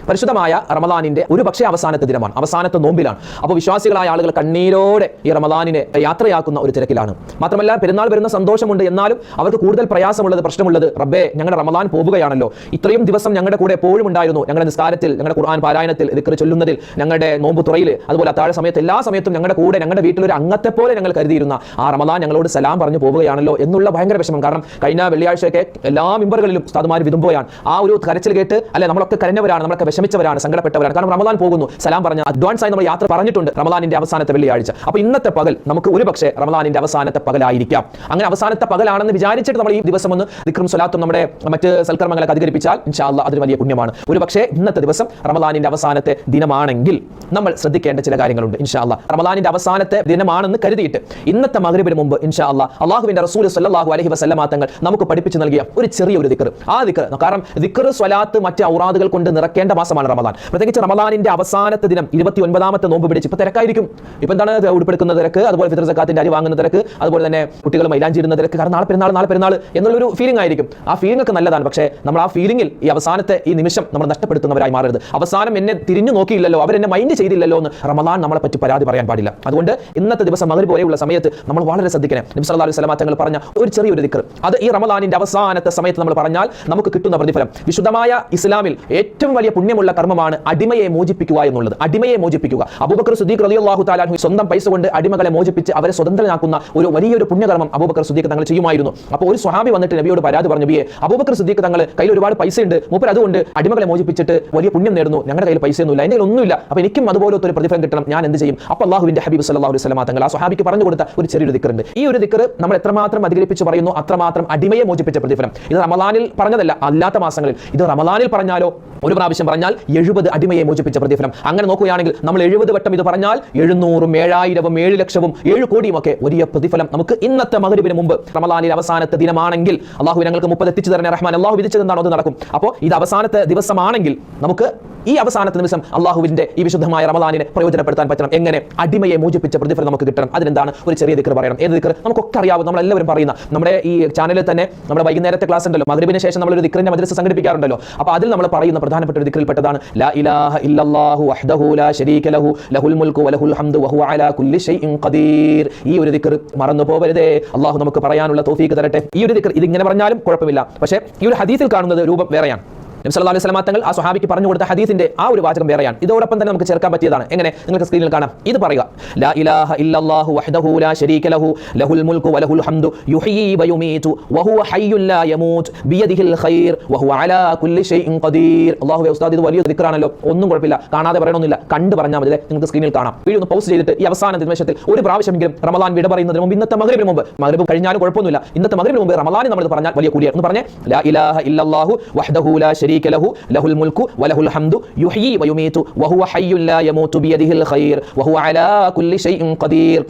പരിശുദ്ധമായ റമദാനിന്റെ ഒരു പക്ഷേ അവസാനത്തെ ദിനമാണ്, അവസാനത്തെ നോമ്പിലാണ്. അപ്പോൾ വിശ്വാസികളായ ആളുകൾ കണ്ണീരോടെ ഈ റമദാനിനെ യാത്രയാക്കുന്ന ഒരു തിരക്കിലാണ്. മാത്രമല്ല പെരുന്നാൾ വരുന്ന സന്തോഷമുണ്ട്, എന്നാലും അവർക്ക് കൂടുതൽ പ്രയാസമുള്ളത്, പ്രശ്നമുള്ളത്, റബ്ബേ ഞങ്ങളുടെ റമദാൻ പോവുകയാണല്ലോ, ഇത്രയും ദിവസം ഞങ്ങളുടെ കൂടെ എപ്പോഴും ഉണ്ടായിരുന്നു, ഞങ്ങളുടെ നിസ്കാരത്തിൽ, ഞങ്ങളുടെ ഖുർആൻ പാരായണത്തിൽ, ദിക്ർ ചൊല്ലുന്നതിൽ, ഞങ്ങളുടെ നോമ്പ് തുറയിൽ, അതുപോലെ അത്താഴ സമയത്ത്, എല്ലാ സമയത്തും ഞങ്ങളുടെ കൂടെ, ഞങ്ങളുടെ വീട്ടിലൊരു അംഗത്തെ പോലെ ഞങ്ങൾ കരുതിയിരുന്ന ആ റമദാൻ ഞങ്ങളോട് സലാം പറഞ്ഞു പോവുകയാണല്ലോ എന്നുള്ള ഭയങ്കര വിഷമം. കാരണം കഴിഞ്ഞ വെള്ളിയാഴ്ചയൊക്കെ എല്ലാ മിമ്പറുകളിലും ഉസ്താദുമാർ വിതുമ്പോയാണ്. ആ ഒരു കരച്ചിൽ കേട്ട് അല്ലെ നമ്മളൊക്കെ കരഞ്ഞവരാണ്, നമ്മളൊക്കെ വിഷമിച്ചവരാണ്, സങ്കടപ്പെട്ടവരാണ്. കാരണം റമദാൻ പോകുന്നു, സലാം പറഞ്ഞ അഡ്വാൻസ് ആയി നമ്മൾ യാത്ര പറഞ്ഞിട്ടുണ്ട് റമദാനിന്റെ അവസാനത്തെ വെള്ളിയാഴ്ച. അപ്പോൾ ഇന്നത്തെ പകൽ നമുക്ക് ഒരു പക്ഷേ റമദാനിന്റെ അവസാനത്തെ പകലായിരിക്കാം. അങ്ങനെ അവസാനത്തെ പകലാണെന്ന് വിചാരിച്ചിട്ട് നമ്മൾ ഈ ദിവസം ഒന്ന് ദിക്റും സ്വലാത്തും നമ്മുടെ മറ്റ് സൽക്കർമ്മങ്ങളൊക്കെ അധികരിപ്പിച്ചാൽ ഇൻഷാ അല്ലാഹ് അതൊരു വലിയ പുണ്യമാണ്. ഒരു പക്ഷേ ഇന്നത്തെ ദിവസം റമദാനിന്റെ അവസാനത്തെ ദിനമാണെങ്കിൽ നമ്മൾ ശ്രദ്ധിക്കേണ്ട ചില കാര്യങ്ങളുണ്ട്. ഇൻഷാ അല്ലാഹ് റമദാനിന്റെ അവസാനത്തെ ദിനമാണെന്ന് കരുതിയിട്ട് ഇന്നത്തെ മഗ്രിബിന് മുമ്പ് ഇൻഷാ അല്ലാഹ് അല്ലാഹുവിന്റെ റസൂൽ സ്വല്ലല്ലാഹു അലൈഹി വസല്ലമ തങ്ങൾ നമുക്ക് പഠിപ്പിച്ചു നൽകിയ ഒരു ചെറിയൊരു ദിക്ർ, ആ ദിക്ർ, കാരണം ദിക്ർ സ്വലാത്ത് മറ്റ് ഔറാദുകൾ കൊണ്ട് നിറക്കേണ്ട മാസമാണ് റമദാൻ. പ്രത്യേകിച്ച് റമദാനിന്റെ അവസാനത്തെ ദിനം 29ാമത്തെ നോമ്പ് പിടിച്ച് ഇപ്പൊ തിരക്കായിരിക്കും. ഇപ്പൊ എന്താണ് ഉടുപ്പെടുക്കുന്ന തിരക്ക്, അതുപോലെ ഫിത്ർ സക്കാത്തിന്റെ അരി വാങ്ങുന്ന തിരക്ക്, അതുപോലെ തന്നെ കുട്ടികൾ മൈലാഞ്ചി ഇടുന്ന തിരക്ക്. കാരണം നാളെ പെരുന്നാൾ എന്നുള്ളൊരു ഫീലിംഗ് ആയിരിക്കും. ആ ഫീലിംഗ് ഒക്കെ നല്ലതാണ്, പക്ഷേ നമ്മൾ ആ ഫീലിംഗിൽ ഈ അവസാനത്തെ ഈ നിമിഷം നമ്മൾ നഷ്ടപ്പെടുത്തുന്നവരായി മാറരുത്. അവസാനം എന്നെ തിരിഞ്ഞു നോക്കിയില്ലല്ലോ, അവരെന്നെ മൈൻഡ് ചെയ്തില്ലല്ലോ എന്ന് റമദാൻ നമ്മളെ പറ്റി പരാതി പറയാൻ പാടില്ല. അതുകൊണ്ട് ഇന്നത്തെ ദിവസം മഗ്രിബ് പോലെയുള്ള സമയത്ത് നമ്മൾ വളരെ ശ്രദ്ധിക്കണം. നബി സല്ലല്ലാഹു അലൈഹി വസല്ലം തങ്ങൾ പറഞ്ഞ ഒരു ചെറിയൊരു ദിക്ർ, അത് ഈ റമദാനിന്റെ അവസാനത്തെ സമയത്ത് നമ്മൾ പറഞ്ഞാൽ നമുക്ക് കിട്ടുന്ന പ്രതിഫലം. വിശുദ്ധമായ ഇസ്ലാമിൽ ഏറ്റവും വലിയ പുണ്യമുള്ള കർമ്മമാണ് അടിമയെ മോചിപ്പിക്കുക എന്നുള്ളത്. അടിമയെ മോചിപ്പിക്കുക. അബൂബക്കർ സിദ്ദീഖ് റളിയല്ലാഹു തആല അൻഹു സ്വന്തം പൈസ കൊണ്ട് അടിമകളെ മോചിപ്പിച്ച് അവരെ സ്വതന്ത്രനാക്കുന്ന ഒരു വലിയൊരു പുണ്യകർമ്മം അബൂബക്കർ സിദ്ദീഖ് തങ്ങൾ ചെയ്യുമായിരുന്നു. അപ്പോൾ ഒരു സ്വഹാബി വന്നിട്ട് നബിയോട് പരാതി പറഞ്ഞു, നബിയെ, അബൂബക്കർ സിദ്ദീഖ് തങ്ങൾ കയ്യിൽ ഒരുപാട് പൈസ ഉണ്ട്, മൂപ്പർ അതുകൊണ്ട് അടിമകളെ മോചിപ്പിച്ചിട്ട് വലിയ പുണ്യം നേടുന്നു, ഞങ്ങളുടെ കയ്യിൽ പൈസയൊന്നുമില്ല, എൻ്റെ കയ്യിൽ ഒന്നുമില്ല, അപ്പോൾ എനിക്കും അതുപോലത്തെ ഒരു പ്രതിഫലം കിട്ടണം, ഞാൻ എന്ത് ചെയ്യും? അപ്പോൾ അല്ലാഹുവിന്റെ ഹബീബ് സല്ലല്ലാഹു അലൈഹി വസല്ലം തങ്ങൾ ആ സ്വഹാബിക്ക് പറഞ്ഞു കൊടുത്ത ഒരു ചെറിയൊരു ദിക്റുണ്ട്. ഈ ഒരു ദിക്ർ നമ്മൾ എത്രമാത്രം അധികരിപ്പിച്ച് പറയുന്നു അത്രമാത്രം അടിമയെ മോചിപ്പിച്ച പ്രതിഫലം. ഇത് റമദാനിൽ പറഞ്ഞതല്ല, അല്ലാത്ത മാസങ്ങളിൽ. ഇത് റമദാനിൽ പറഞ്ഞാലോ ഒരു പ്രാവശ്യം പറഞ്ഞാൽ 70 അടിമയെ മോചിപ്പിച്ച പ്രതിഫലം. അങ്ങനെ നോക്കുകയാണെങ്കിൽ നമ്മൾ 70 വട്ടം ഇത് പറഞ്ഞാൽ 700, 7000, 7 ലക്ഷവും 7 കോടിയും ഒക്കെ വലിയ പ്രതിഫലം നമുക്ക് ഇന്നത്തെ മഗ്രിബിന് മുമ്പ് റമദാനിൽ അവസാനത്തെ ദിനമാണെങ്കിൽ അല്ലാഹു ഞങ്ങൾക്ക് 30 എത്തിച്ചു തരണേ റഹ്മാൻ. അല്ലാഹു വിധിച്ചതെന്താണോ അത് നടക്കും. അപ്പോൾ ഇത് അവസാനത്തെ ദിവസമാണെങ്കിൽ നമുക്ക് ഈ അവസാനത്തെ നിമിഷം അല്ലാഹുവിന്റെ ഈ വിശുദ്ധമായ റമദാനിനെ പ്രയോജനപ്പെടുത്താൻ പറ്റണം. എങ്ങനെ? അടിമയെ മോചിപ്പിച്ച പ്രതിഫലം നമുക്ക് കിട്ടണം. അതിനെന്താണ്? ഒരു ചെറിയ ദിക്ർ പറയണം. ഏത് ദിക്ർ? നമുക്കൊക്കെ അറിയാവും, നമ്മളെല്ലാവരും പറയുന്ന, നമ്മുടെ ഈ ചാനലിൽ തന്നെ നമ്മുടെ വൈകുന്നേരത്തെ ക്ലാസ് ഉണ്ടല്ലോ, മഗ്രിബിന് ശേഷം നമ്മളൊരു ദിക്റിന്റെ മജ്‌ലിസ് സംഘടിപ്പിക്കാറുണ്ടല്ലോ. അപ്പോൾ അതിൽ നമ്മൾ പറയുന്ന പ്രധാനപ്പെട്ട ഒരു ദിക്റിൽപ്പെട്ടതാണ് ലാ ഇലാഹ ഇല്ലല്ലാഹു വഹ്ദഹു ലാ ശരീക ലഹു ലഹുൽ മുൽക്കു വലഹുൽ ഹംദു വഹുവ അലാ കുല്ലി ഷൈഇൻ ഖദീർ. ഈ ഒരു ദിക്ർ മറന്നു പോകരുതേ. അല്ലാഹു നമുക്ക് പറയാനുള്ള തൗഫീഖ് തരട്ടെ. ഈ ഒരു ദിക്ർ ഇതിങ്ങനെ പറഞ്ഞാലും കുഴപ്പമില്ല, പക്ഷേ ഈ ഒരു ഹദീസിൽ കാണുന്നത് രൂപം വേറെയാണ്. നബി സല്ലല്ലാഹു അലൈഹി വസല്ലം തങ്ങൾ ആ സ്വഹാബിക്ക് പറഞ്ഞു കൊടുത്ത ഹദീസിന്റെ ആ ഒരു വാചകം വേറെയാണ്. ഇതോടൊപ്പം തന്നെ നമുക്ക് ചേർക്കാൻ പറ്റിയതാണ്. എങ്ങനെ? നിങ്ങൾക്ക് സ്ക്രീനിൽ കാണാം. ഇത് പറയുക, ലാ ഇലാഹ ഇല്ലല്ലാഹു വഹ്ദഹു ലാ ശരീക ലഹു ലഹുൽ മുൽക്കു വലഹുൽ ഹംദു യുഹ്യീ വയുമീതു വഹുവ ഹയ്യുൻ ലാ യമൂത് ബിയദിഹിൽ ഖൈർ വഹുവ അലാ കുല്ലി ഷൈഇൻ ഖദീർ. അല്ലാഹുവേ ഉസ്താദ്, ഇത് വലിയ ദിക്റാണല്ലോ, ഒന്നും കുഴപ്പമില്ല, കാണാതെ പറയണമെന്നില്ല, കണ്ടു പറഞ്ഞാൽ മതി. നിങ്ങൾക്ക് സ്ക്രീനിൽ കാണാം. വീഡിയോ ഒന്ന് പൗസ് ചെയ്തിട്ട് ഈ അവസാന നിമിഷത്തിൽ ഒരു പ്രാവശ്യമെങ്കിലും റമദാൻ വിട പറയുന്നതിന് മുമ്പ്, ഇന്നത്തെ മഗ്രിബിന് മുമ്പ്, മഗ്രിബ് കഴിഞ്ഞാലും കുഴപ്പമൊന്നുമില്ല, ഇന്നത്തെ മഗ്രിബിന് മുമ്പ് റമദാനിൽ നമ്മൾ പറഞ്ഞാൽ വലിയ കൂലിയാണ്. എന്ന് പറഞ്ഞേ, ലാ ഇലാഹ ഇല്ലല്ലാഹു വഹ്ദഹു ലാ ശരീക ലഹു ലഹുൽ മുൽക്കു വലഹുൽ ഹംദു യുഹ്യീ വയുമീതു വഹുവ ഹയ്യുൻ ലാ യമൂതു ബിയദിഹിൽ ഖൈർ വഹുവ അലാ കുല്ലി ഷൈഇൻ ഖദീർ.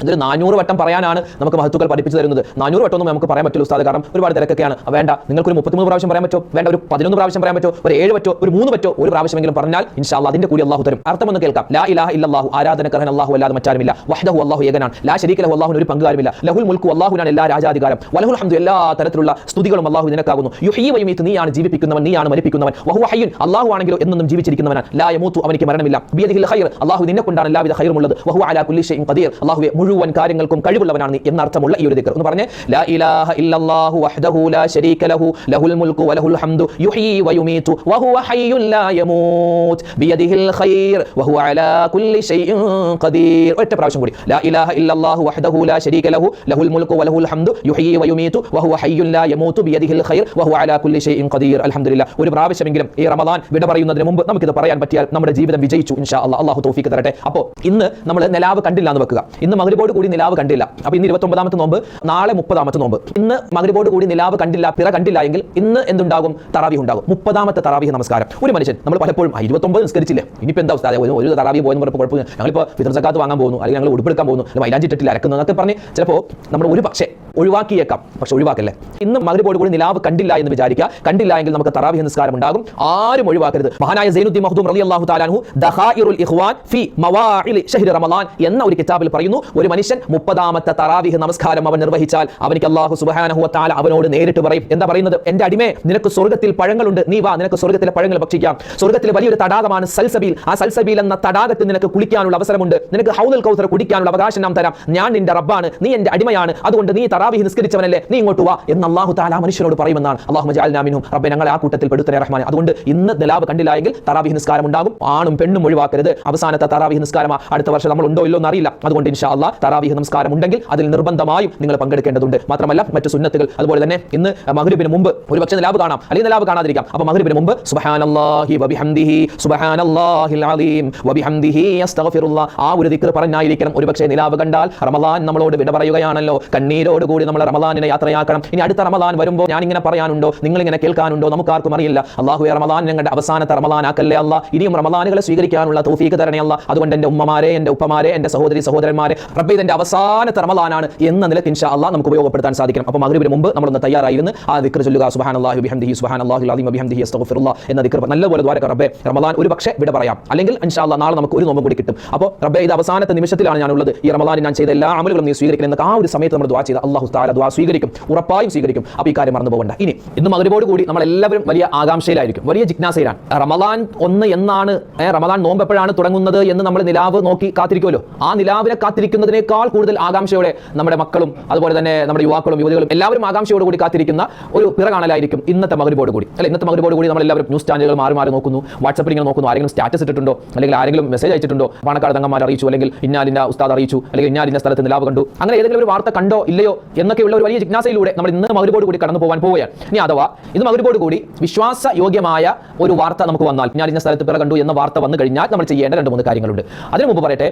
ഇതൊരു 400 വട്ടം പറയാനാണ് നമുക്ക് മഹത്തുക്കൾ പഠിപ്പിച്ചു തരുന്നത്. 400 വട്ടമൊന്നും നമുക്ക് പറയാൻ പറ്റില്ല ഉസ്താദ്, കാരണം ഒരുപാട് തിരക്കൊക്കെയാണ്. വേണ്ട, നിങ്ങൾക്കൊരു 33 പ്രാവശ്യം പറയാൻ പറ്റോ? വേണ്ട, ഒരു 11 പ്രാവശ്യം പറയാൻ പറ്റോ? ഒരു 7 പറ്റോ? ഒരു 3 പറ്റോ? ഒരു പ്രാവശ്യമെങ്കിലും പറഞ്ഞാൽ ഇൻഷാ അല്ലാഹ് അതിന്റെ കൂലി അല്ലാഹു തരും. അർത്ഥം ഒന്ന് കേൾക്കാം. ലാ ഇലാഹ ഇല്ലല്ലാഹു, ആരാധനക്കർഹൻ അല്ലാഹു അല്ലാതെ മറ്റാരുമില്ല. വഹ്ദഹു, അല്ലാഹു ഏകനാണ്. ലാ ശരീക ലഹു, അല്ലാഹുവിന് ഒരു പങ്കുകാരുമില്ല. ലഹുൽ മുൽക്കു, അല്ലാഹുവിനാണ് എല്ലാ രാജാധികാരം. വലഹുൽ ഹംദു, എല്ലാ തരത്തിലുള്ള സ്തുതികളും അല്ലാഹു നിനക്കാകുന്നു. യുഹ്യീ വയുമീതു, നീയാണ് ജീവിപ്പിക്കുന്നവൻ, നീയാണ് മരിപ്പിക്കുന്നവൻ. വഹുവ ഹയ്യുൻ, അല്ലാഹു ആണെങ്കിലോ എന്നും ജീവിച്ചിരിക്കുന്നവനാണ്. ലാ യമൂതു, അവനിക്ക് മരണമില്ല. ബിയദിഹിൽ ഖൈർ, അല്ലാഹു നിന്നെ കൊണ്ടാണ് എല്ലാവിധ ഖൈറുമുള്ളത്. വഹുവ അലാ കുല്ലി ഷൈഇൻ ഖദീർ, അല്ലാഹുവേ മുഴുവൻ കാര്യങ്ങൾക്കും കഴിവുള്ളവനാണ് നീ എന്നർത്ഥമുള്ള ഈ ഒരു ദിക്ർ ഒന്ന് പറഞ്ഞേ. ലാ ഇലാഹ ഇല്ലല്ലാഹു വഹ്ദഹു ലാ ശരീക ലഹു ലഹുൽ മുൽക്കു വലഹുൽ ഹംദു യുഹ്യീ വയുമീതു വഹുവ ഹയ്യുൻ ലാ യമൂത് ബിയദിഹിൽ ഖൈർ വഹുവ അലാ കുല്ലി ഷൈഇൻ ഖദീർ. ഒറ്റ പ്രാവശ്യം കൂടി. ലാ ഇലാഹ ഇല്ലല്ലാഹു വഹ്ദഹു ലാ ശരീക ലഹു ലഹുൽ മുൽക്കു വലഹുൽ ഹംദു യുഹ്യീ വയുമീതു വഹുവ ഹയ്യുൻ ലാ യമൂതു ബിയദിഹിൽ ഖൈർ വഹുവ അലാ കുല്ലി ഷൈഇൻ ഖദീർ. അൽഹംദുലില്ലാഹ്. ഒരു പ്രാവശ്യമെങ്കിലും ഈ റമദാൻ വിട പറയുന്നതിന് മുമ്പ് നമുക്കിത് പറയാൻ പറ്റിയാൽ നമ്മുടെ ജീവിതം വിജയിച്ചു ഇൻഷാ അല്ലാഹ്. അല്ലാഹു തൗഫീഖ് തരട്ടെ. അപ്പോൾ ഇന്ന് നമ്മൾ നിലാവ് കണ്ടില്ല എന്ന് വെക്കുക. ഇന്ന് മഗ്രിബോട് കൂടി നിലാവ് കണ്ടില്ല. അപ്പോൾ ഇന്ന് 29ാമത്തെ നോമ്പ്, നാളെ 30ാമത്തെ നോമ്പ്. ഇന്ന് മഗ്രിബോട് കൂടി നിലാവ് കണ്ടില്ല, പിറ കണ്ടില്ല എങ്കിൽ ഇന്ന് എന്തുണ്ടാകും? തറാവീഹ് ഉണ്ടാകും. 30ാമത്തെ തറാവീഹ് നമസ്കാരം. ഒരു മനുഷ്യൻ, നമ്മൾ പലപ്പോഴും 29 നിസ്കരിച്ചില്ലേ, ഇനിയിപ്പോൾ എന്താ ഉസ്താദേ, ഒരു തറാവീഹ് പോയെന്ന് പറഞ്ഞപ്പോൾ കുഴപ്പമില്ല, ഞങ്ങളിപ്പോൾ ഫിത്ർ സക്കാത്ത് വാങ്ങാൻ പോകുന്നു, അല്ലെങ്കിൽ ഞങ്ങൾ ഉടുപ്പെടുക്കാൻ പോകുന്നു, മൈലാഞ്ചി ഇട്ടിട്ടില്ല അരക്കുന്നു എന്നൊക്കെ പറഞ്ഞ് ചിലപ്പോൾ നമ്മൾ ഒരു പക്ഷേ ഒഴിവാക്കിയേക്കാം. പക്ഷെ ഒഴിവാക്കല്ലേ. ഇന്ന് മഗ്രിബോട് കൂടി നിലാവ് കണ്ടില്ല എന്ന് വിചാരിക്കുക. കണ്ടില്ല എങ്കിൽ നമുക്ക് തറാവീഹ് നിസ്കാരം ഉണ്ടാകും. ആരും ഒഴിവാക്കരുത്. മഹാനായ സൈനുദ്ദീൻ മഖ്ദൂം റളിയല്ലാഹു തആല അൻഹു ദഖായിറുൽ ഇഖ്വാൻ ഫി മവാഇൽ ശഹ്രി റമളാൻ എന്ന ഒരു കിതാബിൽ പറയുന്നു, ഒരു ഒരു മനുഷ്യൻ 30ാമത്തെ തറാവീഹ് നമസ്കാരം അവൻ നിർവഹിച്ചാൽ അവനിക്ക് അല്ലാഹു സുബ്ഹാനഹു വ തആല അവനോട് നേരിട്ട് പറയും, എന്താ പറയുന്നത്? എന്റെ അടിമേ, നിനക്ക് സ്വർഗ്ഗത്തിൽ പഴങ്ങളുണ്ട്, നീ വാ, നിനക്ക് സ്വർഗ്ഗത്തിലെ പഴങ്ങൾ ഭക്ഷിക്കാം. സ്വർഗ്ഗത്തിലെ വലിയൊരു തടാകമാണ് സൽസബീൽ. ആ സൽസബീൽ എന്ന തടാകത്തിൽ നിനക്ക് കുളിക്കാനുള്ള അവസരമുണ്ട്. നിനക്ക് ഹൗദുൽ കൗസർ കുടിക്കാനുള്ള അവകാശം നാം തരാം. ഞാൻ നിന്റെ റബ്ബാണ്, നീ എന്റെ അടിമയാണ്, അതുകൊണ്ട് നീ തറാവീഹ് നിസ്കരിച്ചവനല്ലേ, നീ ഇങ്ങോട്ട് വാ എന്ന് അല്ലാഹു തആല മനുഷ്യനോട് പറയുമെന്നാണ്. അല്ലാഹുമ്മ ജഅൽനാ മിൻഹും, റബ്ബേ ഞങ്ങളെ ആ കൂട്ടത്തിൽ പെടുത്തണേ റഹ്മാനെ. അതുകൊണ്ട് ഇന്ന് നിലാവ് കണ്ടില്ല എങ്കിൽ തറാവീഹ് നിസ്കാരം ഉണ്ടാകും. ആണും പെണ്ണും ഒഴിവാക്കരുത്. അവസാനത്തെ തറാവീഹ് നിസ്കാരം അടുത്ത വർഷം നമ്മൾ ഉണ്ടോ ഇല്ലോ എന്നറിയില്ല. അതുകൊണ്ട് ഇൻഷാ അല്ലാഹ് തറാവീഹ് നമസ്കാരം ഉണ്ടെങ്കിൽ അതിൽ നിർബന്ധമായും നിങ്ങൾ പങ്കെടുക്കേണ്ടതുണ്ട്. മാത്രമല്ല മറ്റു സുന്നത്തുകൾ അതുപോലെ തന്നെ ഇന്ന് മഗ്രിബിന് മുമ്പ് ഒരുപക്ഷെ നിലാവ് കാണാം, അല്ലെങ്കിൽ നിലാവ് കാണാതിരിക്കാം. അപ്പോൾ മഗ്രിബിന് മുമ്പ് സുബ്ഹാനല്ലാഹി വബിഹംദിഹി സുബ്ഹാനല്ലാഹിൽ അലീം വബിഹംദിഹി അസ്തഗ്ഫിറുല്ലാഹ് ആ ഒരു ദിക്ർ പറഞ്ഞായിരിക്കണം. ഒരുപക്ഷെ നിലാവ് കണ്ടാൽ റമളാൻ നമ്മളോട് വിട പറയുകയാണല്ലോ, കണ്ണീരോടുകൂടി നമ്മൾ റമളാനിനെ യാത്രയാക്കണം. ഇനി അടുത്ത റമളാൻ വരുമ്പോൾ ഞാൻ ഇങ്ങനെ പറയാനുണ്ടോ, നിങ്ങൾ ഇങ്ങനെ കേൾക്കാനുണ്ടോ, നമുക്ക് ആർക്കും അറിയില്ല. അല്ലാഹുവേ, റമളാൻ ഞങ്ങളുടെ അവസാനത്തെ റമളാനാക്കല്ലേ അല്ലാഹ്, ഇനിയും റമളാനുകളെ സ്വീകരിക്കാനുള്ള തൗഫീഖ് തരണേ അല്ലാഹ്. അതുകൊണ്ട് എൻ്റെ ഉമ്മമാരെ, എൻ്റെ ഉപ്പമാരെ, എൻ്റെ സഹോദരി സഹോദരന്മാരെ, റബ്ബേ ഇതെന്റെ അവസാനത്തെ റമളാനാണ് എന്ന നിലയ്ക്ക് ഇൻഷാ അല്ലാഹ് നമുക്ക് ഉപയോഗപ്പെടുത്താൻ സാധിക്കണം. അപ്പോൾ മഗ്രിബിന് മുമ്പ് നമ്മളൊന്ന് തയ്യാറായിരുന്നു ആ ദിക്ർ ചൊല്ലുക. സുബ്ഹാനല്ലാഹി വബിഹംദിഹി സുബ്ഹാനല്ലാഹിൽ അലീം വബിഹംദിഹി അസ്തഗ്ഫിറുല്ലാഹ് എന്ന ദിക്ർ നല്ലപോലെ ദ്വാരക. റബ്ബേ, റമളാൻ ഒരു പക്ഷേ വിട പറയാം, അല്ലെങ്കിൽ ഇൻഷാ അല്ലാഹ് നാളെ നമുക്ക് ഒരു നോമ്പും കൂടി കിട്ടും. അപ്പോൾ റബ്ബേ, ഇത് അവസാനത്തെ നിമിഷത്തിലാണ് ഞാനുള്ളത്, ഈ റമളാനിൽ ഞാൻ ചെയ്ത എല്ലാ അമലുകളും നീ സ്വീകരിക്കണം എന്നൊക്കെ ആ ഒരു സമയത്ത് നമ്മൾ ദുആ ചെയ്ത അല്ലാഹു തആല ദുആ സ്വീകരിക്കും, ഉറപ്പായും സ്വീകരിക്കും. അപ്പോൾ ഈ കാര്യം മറന്നു പോകണ്ട. ഇന്ന് മഗ്രിബോട് കൂടി നമ്മൾ എല്ലാവരും വലിയ ആകാംക്ഷയിലായിരിക്കും, വലിയ ജിജ്ഞാസയിലാണ്. റമളാൻ 1 എന്നാണ്, റമളാൻ നോമ്പ് എപ്പോഴാണ് തുടങ്ങുന്നത് എന്ന് നമ്മൾ നിലാവ് നോക്കി കാത്തിരിക്കുമല്ലോ. ആ നിലാവിനെ കാത്തിരിക്കുന്നതിനേക്കാൾ കൂടുതൽ ആകാംക്ഷയോടെ നമ്മുടെ മക്കളും അതുപോലെ തന്നെ നമ്മുടെ യുവാക്കളും യുവതികളും എല്ലാവരും ആകാംക്ഷയോടുകൂടി കാത്തിരിക്കുന്ന ഒരു പിറ കാണലായിരിക്കും ഇന്നത്തെ മഗ്രിബോട് കൂടി. അല്ലെ, ഇന്നത്തെ മഗ്രിബോട് കൂടി നമ്മൾ എല്ലാവരും ന്യൂസ് ചാനലുകൾ മാറി മാറി നോക്കുന്നു, വാട്സപ്പിൽ ഇങ്ങനെ നോക്കുന്നു, ആരെങ്കിലും സ്റ്റാറ്റസ് ഇട്ടിട്ടുണ്ടോ, അല്ലെങ്കിൽ ആരെങ്കിലും മെസ്സേജ് അയച്ചിട്ടുണ്ടോ, പാണക്കാട് തങ്ങന്മാർ അറിയിച്ചു, അല്ലെങ്കിൽ ഇന്നാലിന്റെ ഉസ്താദ് അറിയിച്ചു, അല്ലെങ്കിൽ ഇന്നാലിന്റെ സ്ഥലത്ത് നിലാവ് കണ്ടു, അങ്ങനെ ഏതെങ്കിലും ഒരു വാർത്ത കണ്ടോ ഇല്ലയോ എന്നൊക്കെയുള്ള ഒരു വലിയ ജിജ്ഞാസയിലൂടെ നമ്മൾ ഇന്ന് മഗ്രിബോട് കൂടി കടന്നു പോകാൻ പോവുകയാണ്. ഇനി അഥവാ ഇത് മഗ്രിബോട് കൂടി വിശ്വാസയോഗ്യമായ ഒരു വാർത്ത നമുക്ക് വന്നാൽ, ഞാൻ ഇന്ന സ്ഥലത്ത് പിറ കണ്ടു എന്ന വാർത്ത വന്നു കഴിഞ്ഞാൽ നമ്മൾ ചെയ്യേണ്ട 2-3 കാര്യങ്ങളുണ്ട്. അതിനു മുമ്പ് പറയട്ടെ,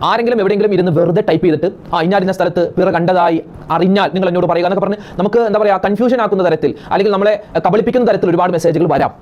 ആരെങ്കിലും എവിടെയെങ്കിലും ഇരുന്ന് വെറുതെ ടൈപ്പ് ചെയ്തിട്ട് ഇന്ന സ്ഥലത്ത് പിറ കണ്ടതായി അറിഞ്ഞാൽ നിങ്ങൾ എന്നോട് പറയുക എന്നൊക്കെ പറഞ്ഞ് നമുക്ക് എന്താ പറയുക, കൺഫ്യൂഷൻ ആക്കുന്ന തരത്തിൽ അല്ലെങ്കിൽ നമ്മളെ കബളിപ്പിക്കുന്ന തരത്തിൽ ഒരുപാട് മെസ്സേജുകൾ വരാം.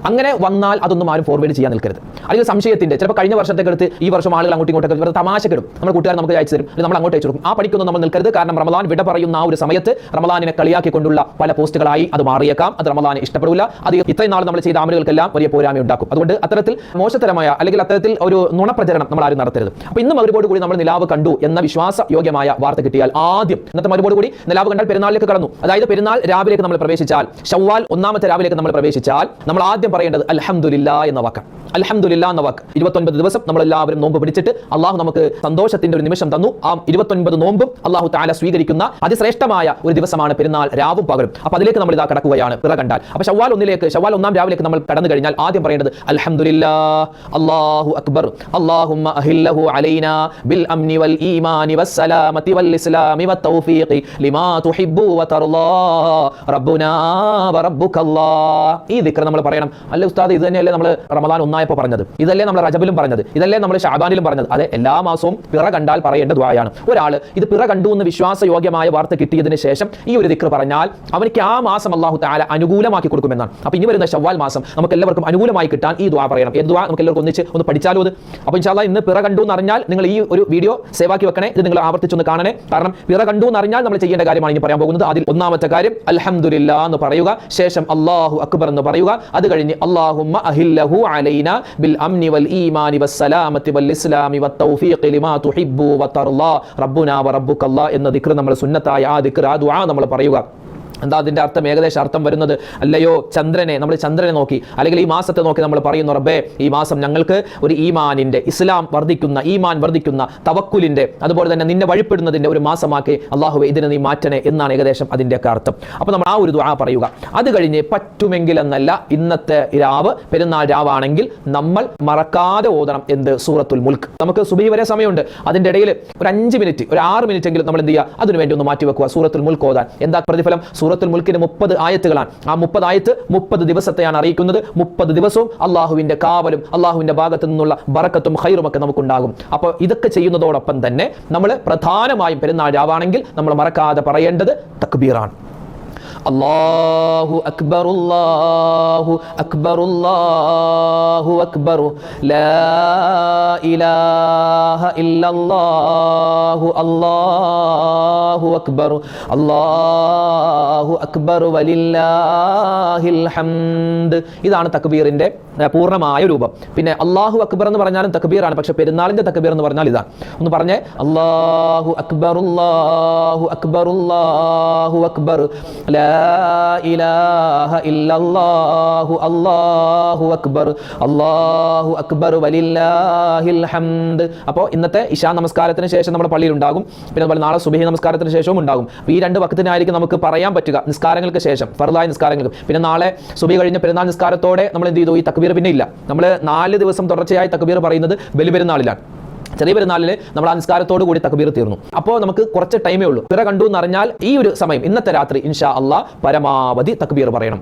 അങ്ങനെ വന്നാൽ അതൊന്നും ആരും ഫോർവേഡ് ചെയ്യാൻ നിൽക്കരുത്. അല്ലെങ്കിൽ സംശയത്തിന്റെ ചിലപ്പോൾ കഴിഞ്ഞ വർഷത്തേക്ക് എടുത്ത് ഈ വർഷം ആളുകൾ അങ്ങോട്ടും ഇങ്ങോട്ടൊക്കെ തമാശക്കിടും, നമ്മുടെ കൂട്ടുകാർ നമുക്ക് അയച്ചു തരും, നമ്മൾ അങ്ങോട്ട് അയച്ചു കൊടുക്കും. ആ പണിക്കൊന്നും നമ്മൾ നിൽക്കരുത്. കാരണം റമളാൻ വിട പറയുന്ന ആ ഒരു സമയത്ത് റമളാനിനെ കളിയാക്കിക്കൊണ്ടുള്ള പല പോസ്റ്റുകളായി അത് മാറിയേക്കാം. അത് റമളാനെ ഇഷ്ടപ്പെടില്ല. അത് ഇത്രയും നാൾ നമ്മൾ ചെയ്ത അമലുകൾക്കെല്ലാം വലിയ പോരായ്മ ഉണ്ടാക്കും. അതുകൊണ്ട് അത്തരത്തിൽ മോശത്തരമായ അല്ലെങ്കിൽ അത്തരത്തിൽ ഒരു നുണപ്രചരണം നമ്മൾ ആരും നടത്തരുത്. അപ്പോൾ ഇന്ന് മഗ്രിബോട് കൂടി നമ്മൾ നിലാവ് കണ്ടു എന്ന വിശ്വാസയോഗ്യമായ വാർത്ത കിട്ടിയാൽ ആദ്യം ഇന്നത്തെ മഗ്രിബോട് കൂടി നിലാവ് കണ്ടാൽ പെരുന്നാളിലേക്ക് കടന്നു, അതായത് പെരുന്നാൾ രാവിലേക്ക് നമ്മൾ പ്രവേശിച്ചാൽ, ശവ്വാൽ 1ാമത്തെ രാവിലേക്ക് നമ്മൾ പ്രവേശിച്ചാൽ, നമ്മൾ ആദ്യം പറയേണ്ടത് അൽഹംദുലില്ലാ എന്ന വാക്കാണ്. അൽഹംദുലില്ലാ എന്ന വാക്ക് 29 ദിവസം നമ്മൾ എല്ലാവരും നോമ്പ് പിടിച്ചിട്ട് അള്ളാഹു നമുക്ക് സന്തോഷത്തിന്റെ ഒരു നിമിഷം തന്നു. ആ 29 നോമ്പും അള്ളാഹു തആല സ്വീകരിക്കുന്ന അതിശ്രേഷ്ഠമായ ഒരു ദിവസമാണ് പെരുന്നാൾ രാവും പകലും. അപ്പോൾ അതിലേക്ക് നമ്മൾ ഇതാ കടക്കുകയാണ് പിറ കണ്ടാൽ. അപ്പോൾ ശവ്വാൽ 1ാം രാവിലേക്ക് നമ്മൾ കടന്നു കഴിഞ്ഞാൽ ആദ്യം പറയേണ്ടത് അൽഹംദുലില്ലാ, അല്ലാഹു അക്ബർ, അല്ലാഹുമ്മ അഹില്ലഹു അലൈനാ ബിൽ അംനി വൽ ഈമാനി വസ്സലാമതി വൽ ഇസ്ലാമി വത്തൗഫീഖി ലിമാ തുഹിബ്ബു വതർളാ റബ്ബുനാ വറബ്ബുകല്ലാഹ്. ഈ ദിക്ർ നമ്മൾ പറയണം. അല്ല ഉസ്താദ്, ഇത് തന്നെയല്ലേ നമ്മൾ റമളാൻ 1 പറഞ്ഞത്, ഇതല്ലേ നമ്മൾ റജബിലും പറഞ്ഞത്, ഇതല്ലേ നമ്മൾ ശഅബാനിലും പറഞ്ഞത്? അതെ, എല്ലാ മാസവും പിറ കണ്ടാൽ പറയേണ്ട ദുആയാണ്. ഒരാൾ ഇത് പിറ കണ്ടു എന്ന് വിശ്വാസയോഗ്യമായ വാർത്ത കിട്ടിയതിന് ശേഷം ഈ ഒരു ദിക്ർ പറഞ്ഞാൽ അവർക്ക് ആ മാസം അല്ലാഹു തആല അനുകൂലമാക്കി കൊടുക്കുമെന്നാണ്. അപ്പോൾ ഇനി വരുന്ന ശവ്വാൽ മാസം നമുക്ക് എല്ലാവർക്കും അനുകൂലമായി കിട്ടാൻ ഈ ദുആ പറയണം. ഏത് ദുആ നമുക്ക് എല്ലാവർക്കും ഒന്നിച്ച് ഒന്ന് പഠിച്ചാലോ അത്? അപ്പോൾ ഇൻഷാ അല്ലാഹ് ഇന്ന് പിറ കണ്ടു എന്ന് അറിഞ്ഞാൽ നിങ്ങൾ ഈ ഒരു വീഡിയോ സേവ് ആക്കി വെക്കണേ. ഇത് നിങ്ങൾ ആവർത്തിച്ചൊന്ന് കാണണേ. കാരണം പിറ കണ്ടു എന്ന് അറിഞ്ഞാൽ നമ്മൾ ചെയ്യേണ്ട കാര്യമാണ് ഇനി പറയാൻ പോകുന്നത്. അതിൽ 1ാമത്തെ കാര്യം അൽഹംദുലില്ലാ എന്ന് പറയുക, ശേഷം അല്ലാഹു അക്ബർ എന്ന് പറയുക, അത് കഴിഞ്ഞ് അല്ലാഹുമ്മ അഹില്ലഹു അലൈനാ ബിൽ അംനി വൽ ഈമാനി വസ്സലാമതി വൽ ഇസ്ലാമി വത്തൗഫീഖി ലിമാ തുഹിബ്ബു വതർളാ റബ്ബുനാ വറബ്ബുകല്ലാഹ് എന്ന ദിക്ർ നമ്മൾ സുന്നത്തായ ആ ദിക്ർ, ആ ദുആ നമ്മൾ പറയുക. എന്താ അതിന്റെ അർത്ഥം? ഏകദേശം അർത്ഥം വരുന്നത്, അല്ലയോ ചന്ദ്രനെ, നമ്മൾ ചന്ദ്രനെ നോക്കി അല്ലെങ്കിൽ ഈ മാസത്തെ നോക്കി നമ്മൾ പറയുന്നു, റബ്ബേ ഈ മാസം ഞങ്ങൾക്ക് ഒരു ഈമാനിന്റെ, ഇസ്ലാം വർദ്ധിക്കുന്ന, ഈമാൻ വർദ്ധിക്കുന്ന, തവക്കുലിന്റെ, അതുപോലെ തന്നെ നിന്നെ വഴിപ്പെടുന്നതിന്റെ ഒരു മാസമാക്കി അല്ലാഹുവേ ഇതിനെ നീ മാറ്റണേ എന്നാണ് ഏകദേശം അതിൻ്റെയൊക്കെ അർത്ഥം. അപ്പോൾ നമ്മൾ ആ ഒരു ദുആ പറയുക. അത് കഴിഞ്ഞ് പറ്റുമെങ്കിൽ എന്നല്ല, ഇന്നത്തെ രാവ് പെരുന്നാൾ രാവാണെങ്കിൽ നമ്മൾ മറക്കാതെ ഓതണം എന്ത്? സൂറത്തുൽ മുൽക്ക്. നമുക്ക് സുബഹി വരെ സമയമുണ്ട്, അതിന്റെ ഇടയിൽ ഒരു 5 മിനിറ്റ്, ഒരു 6 മിനിറ്റ് എങ്കിലും നമ്മൾ എന്ത് ചെയ്യുക? അതിനുവേണ്ടി ഒന്ന് മാറ്റി വെക്കുക, സൂറത്തുൽ മുൽക്ക് ഓതാൻ. എന്താ പ്രതിഫലം? സൂറത്തുൽ മുൽക്കിന് 30 ആയത്തുകളാണ്. ആ 30 ആയത്ത് 30 ദിവസത്തെയാണ് അറിയിക്കുന്നത്. 30 ദിവസവും അള്ളാഹുവിന്റെ കാവലും അള്ളാഹുവിന്റെ ഭാഗത്തു നിന്നുള്ള ബറക്കത്തും ഖൈറുമൊക്കെ നമുക്കുണ്ടാകും. അപ്പോൾ ഇതൊക്കെ ചെയ്യുന്നതോടൊപ്പം തന്നെ നമ്മൾ പ്രധാനമായും പെരുന്നാൾ രാവാണെങ്കിൽ നമ്മൾ മറക്കാതെ പറയേണ്ടത് തക്ബീറാണ്. അല്ലാഹു അക്ബർ അല്ലാഹു അക്ബർ അല്ലാഹു അക്ബർ ലാ ഇലാഹ ഇല്ലല്ലാഹു അല്ലാഹു അക്ബർ അല്ലാഹു അക്ബർ വലില്ലാഹിൽ ഹംദ്. ഇതാണ് തക്ബീറിന്റെ പൂർണ്ണമായ രൂപം. പിന്നെ അല്ലാഹു അക്ബർ എന്ന് പറഞ്ഞാലും തക്ബീറാണ്, പക്ഷെ പെരുന്നാളിന്റെ തക്ബീർ എന്ന് പറഞ്ഞാൽ ഇതാണ്. ഒന്ന് പറഞ്ഞേ, അല്ലാഹു അക്ബർ അല്ലാഹു അക്ബർ അല്ലാഹു അക്ബർ ലാ ഇലാഹ ഇല്ലല്ലാഹു അല്ലാഹു അക്ബർ അല്ലാഹു അക്ബർ വലില്ലാഹിൽ ഹംദ്. അപ്പോൾ ഇന്നത്തെ ഇശാ നമസ്കാരത്തിന് ശേഷം നമ്മുടെ പള്ളിയിൽ ഉണ്ടാകും. പിന്നെ അതുപോലെ നാളെ സുബഹി നമസ്കാരത്തിന് ശേഷവും ഉണ്ടാകും. ഈ രണ്ട് വക്തിനായിരിക്കും നമുക്ക് പറയാൻ പറ്റുക, നിസ്കാരങ്ങൾക്ക് ശേഷം, ഫർദായ നിസ്കാരങ്ങൾക്ക്. പിന്നെ നാളെ സുബഹി കഴിഞ്ഞ പെരുന്നാൾ നിസ്കാരത്തോടെ നമ്മൾ എന്ത് ചെയ്തു? ഈ തക്ബീർ പിന്നെ ഇല്ല. നമ്മൾ 4 ദിവസം തുടർച്ചയായി തക്ബീർ പറയുന്നത് ബലിപെരുന്നാളിലാണ്. ചെറിയ പെരുന്നാളിൽ നമ്മൾ ആ നിസ്കാരത്തോടു കൂടി തക്ബീർ തീർന്നു. അപ്പോൾ നമുക്ക് കുറച്ച് ടൈമേ ഉള്ളൂ. പിറ കണ്ടു എന്നറിഞ്ഞാൽ ഈ ഒരു സമയം, ഇന്നത്തെ രാത്രി ഇൻഷാ അല്ലാഹ് പരമാവധി തക്ബീർ പറയണം.